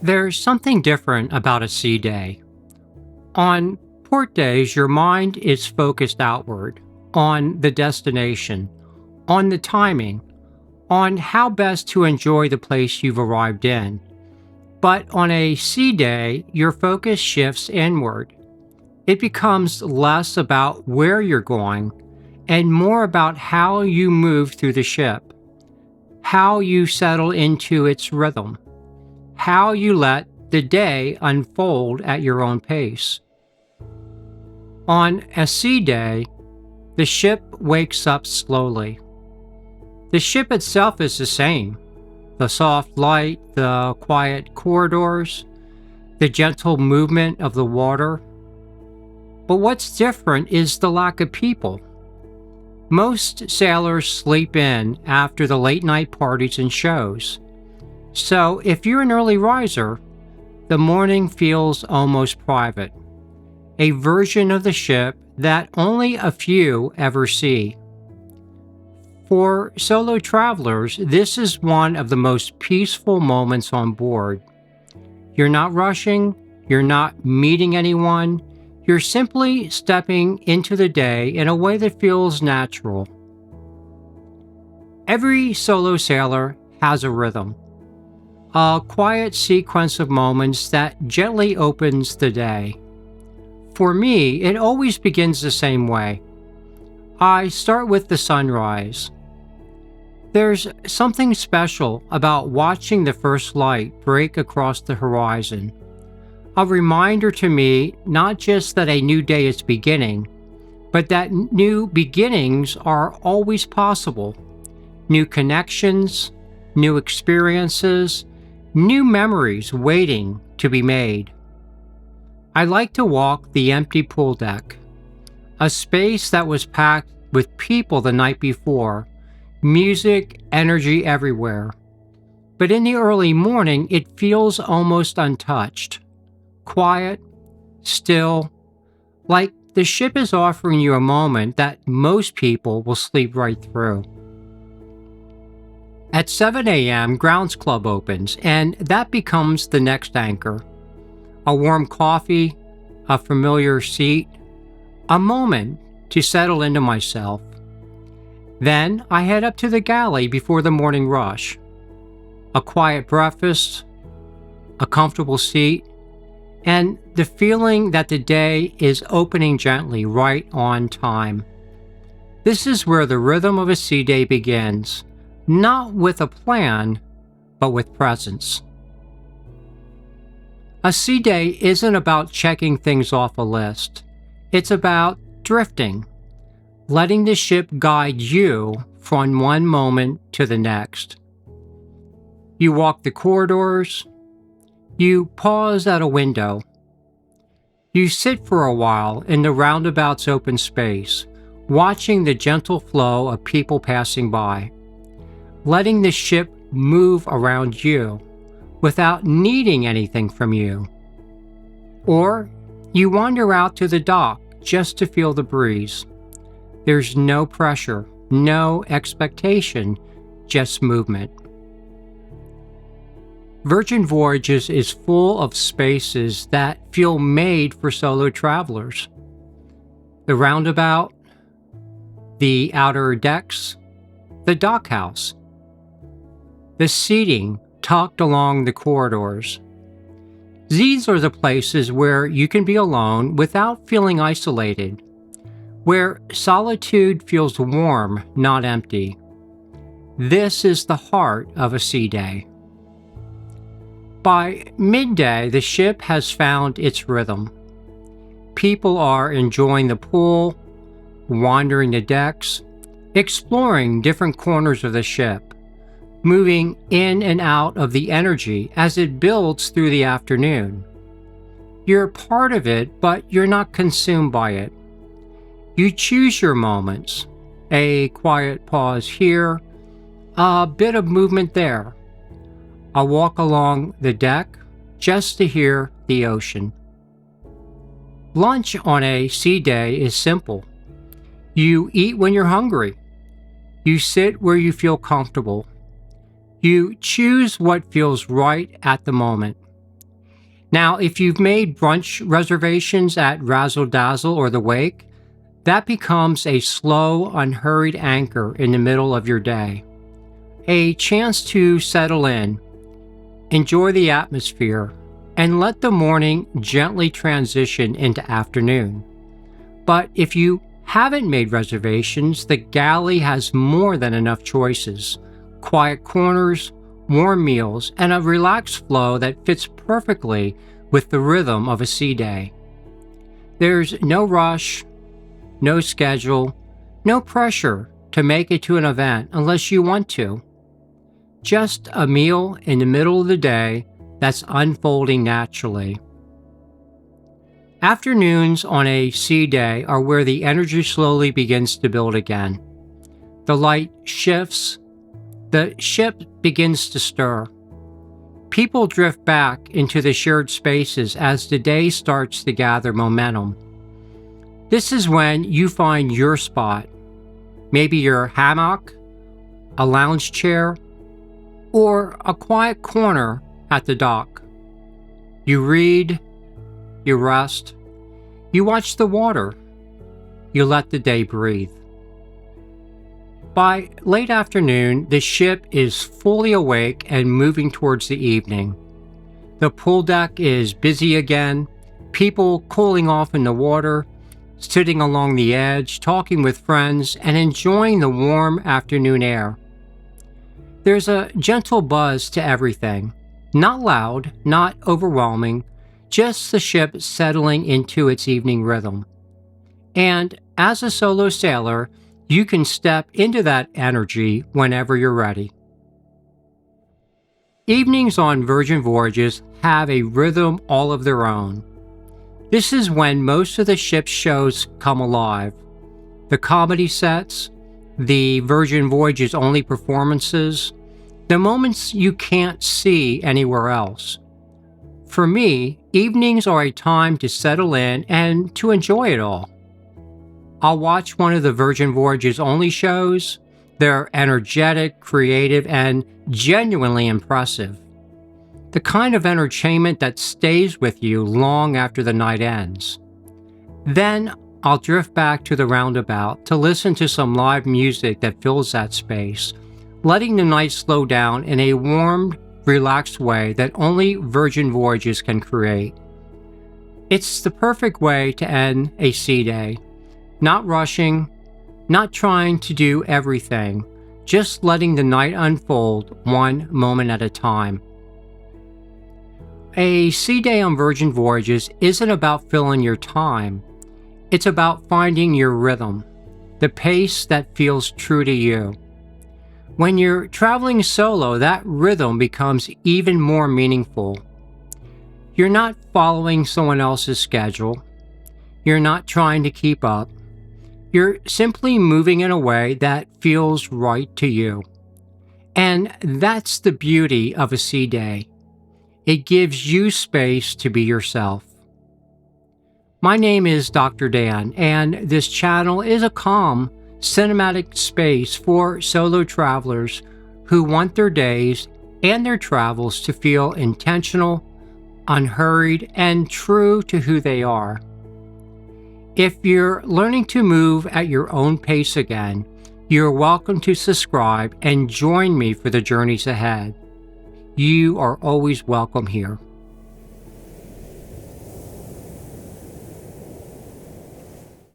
There's something different about a sea day. On port days, your mind is focused outward, on the destination, on the timing, on how best to enjoy the place you've arrived in. But on a sea day, your focus shifts inward. It becomes less about where you're going and more about how you move through the ship, how you settle into its rhythm, how you let the day unfold at your own pace. On a sea day, the ship wakes up slowly. The ship itself is the same. The soft light, the quiet corridors, the gentle movement of the water. But what's different is the lack of people. Most sailors sleep in after the late night parties and shows. So if you're an early riser, the morning feels almost private, a version of the ship that only a few ever see. For solo travelers, this is one of the most peaceful moments on board. You're not rushing, you're not meeting anyone, you're simply stepping into the day in a way that feels natural. Every solo sailor has a rhythm, a quiet sequence of moments that gently opens the day. For me, it always begins the same way. I start with the sunrise. There's something special about watching the first light break across the horizon. A reminder to me not just that a new day is beginning, but that new beginnings are always possible. New connections, new experiences, new memories waiting to be made. I like to walk the empty pool deck, a space that was packed with people the night before, music, energy everywhere. But in the early morning, it feels almost untouched, quiet, still, like the ship is offering you a moment that most people will sleep right through. At 7 a.m., Grounds Club opens, and that becomes the next anchor. A warm coffee, a familiar seat, a moment to settle into myself. Then I head up to the galley before the morning rush. A quiet breakfast, a comfortable seat, and the feeling that the day is opening gently right on time. This is where the rhythm of a sea day begins, not with a plan, but with presence. A sea day isn't about checking things off a list. It's about drifting, letting the ship guide you from one moment to the next. You walk the corridors. You pause at a window. You sit for a while in the roundabout's open space, watching the gentle flow of people passing by, letting the ship move around you without needing anything from you. Or you wander out to the dock just to feel the breeze. There's no pressure, no expectation, just movement. Virgin Voyages is full of spaces that feel made for solo travelers. The roundabout, the outer decks, the dockhouse, the seating tucked along the corridors. These are the places where you can be alone without feeling isolated, where solitude feels warm, not empty. This is the heart of a sea day. By midday, the ship has found its rhythm. People are enjoying the pool, wandering the decks, exploring different corners of the ship, moving in and out of the energy as it builds through the afternoon. You're part of it, but you're not consumed by it. You choose your moments, a quiet pause here, a bit of movement there, a walk along the deck just to hear the ocean. Lunch on a sea day is simple. You eat when you're hungry. You sit where you feel comfortable. You choose what feels right at the moment. Now, if you've made brunch reservations at Razzle Dazzle or The Wake, that becomes a slow, unhurried anchor in the middle of your day. A chance to settle in, enjoy the atmosphere, and let the morning gently transition into afternoon. But if you haven't made reservations, the galley has more than enough choices: quiet corners, warm meals, and a relaxed flow that fits perfectly with the rhythm of a sea day. There's no rush, no schedule, no pressure to make it to an event unless you want to. Just a meal in the middle of the day that's unfolding naturally. Afternoons on a sea day are where the energy slowly begins to build again. The light shifts, the ship begins to stir. People drift back into the shared spaces as the day starts to gather momentum. This is when you find your spot, maybe your hammock, a lounge chair, or a quiet corner at the dock. You read, you rest, you watch the water, you let the day breathe. By late afternoon, the ship is fully awake and moving towards the evening. The pool deck is busy again, people cooling off in the water, sitting along the edge, talking with friends, and enjoying the warm afternoon air. There's a gentle buzz to everything, not loud, not overwhelming, just the ship settling into its evening rhythm. And as a solo sailor, you can step into that energy whenever you're ready. Evenings on Virgin Voyages have a rhythm all of their own. This is when most of the ship's shows come alive. The comedy sets, the Virgin Voyages only performances, the moments you can't see anywhere else. For me, evenings are a time to settle in and to enjoy it all. I'll watch one of the Virgin Voyages only shows. They're energetic, creative, and genuinely impressive. The kind of entertainment that stays with you long after the night ends. Then I'll drift back to the roundabout to listen to some live music that fills that space, letting the night slow down in a warm, relaxed way that only Virgin Voyages can create. It's the perfect way to end a sea day. Not rushing, not trying to do everything, just letting the night unfold one moment at a time. A sea day on Virgin Voyages isn't about filling your time. It's about finding your rhythm, the pace that feels true to you. When you're traveling solo, that rhythm becomes even more meaningful. You're not following someone else's schedule. You're not trying to keep up. You're simply moving in a way that feels right to you. And that's the beauty of a sea day. It gives you space to be yourself. My name is Dr. Dan, and this channel is a calm, cinematic space for solo travelers who want their days and their travels to feel intentional, unhurried, and true to who they are. If you're learning to move at your own pace again, you're welcome to subscribe and join me for the journeys ahead. You are always welcome here.